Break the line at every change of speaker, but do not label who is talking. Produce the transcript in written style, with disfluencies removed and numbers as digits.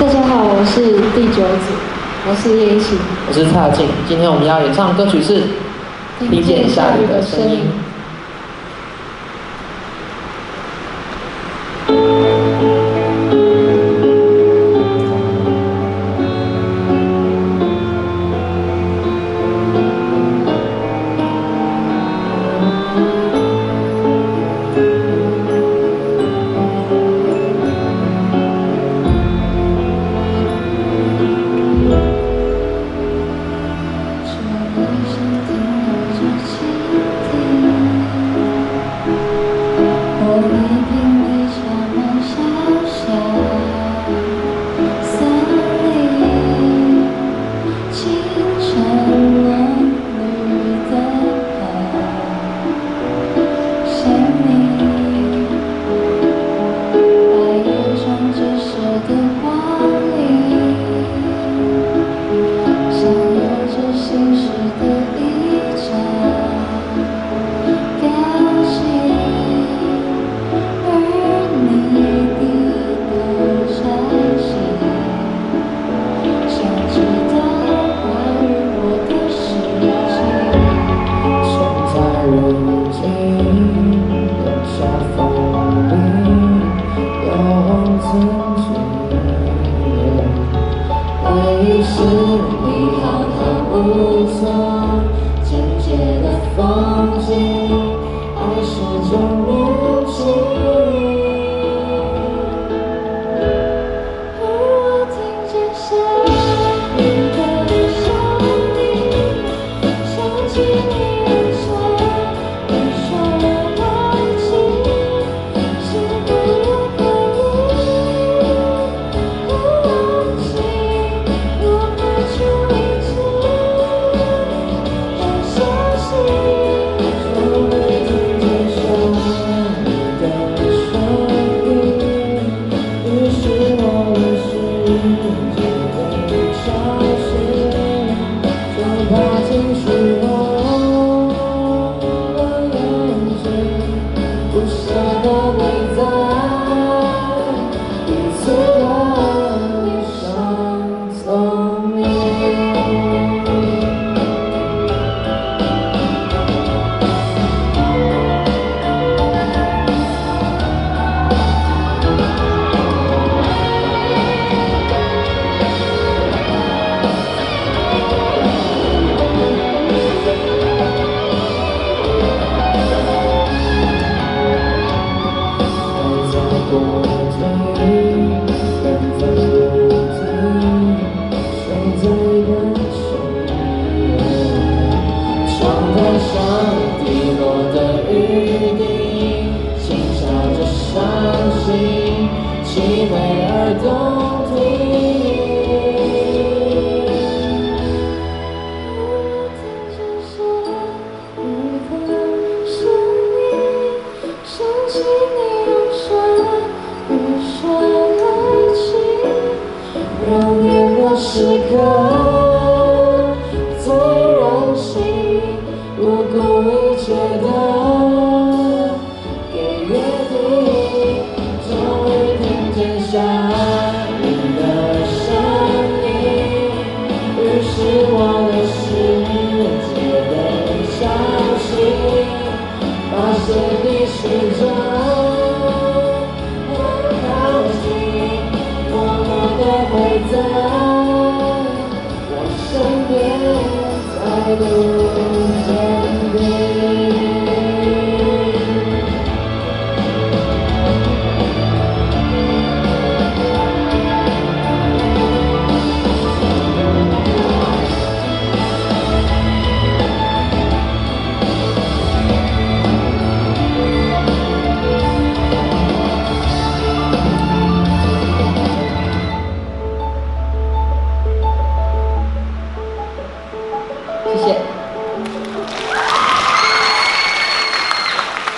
大家好，我是第9组，我是叶一晴，
我是蔡静。今天我们要演唱的歌曲是《听见下雨的声音》。是你浩瀚无踪，简洁的风景，爱是种年纪。而我听见下雨的声音，想起你眼神，你说的爱情，是否有可凄美而动听，我听见下雨的声音，想起你用唇语说爱情，让年华时刻。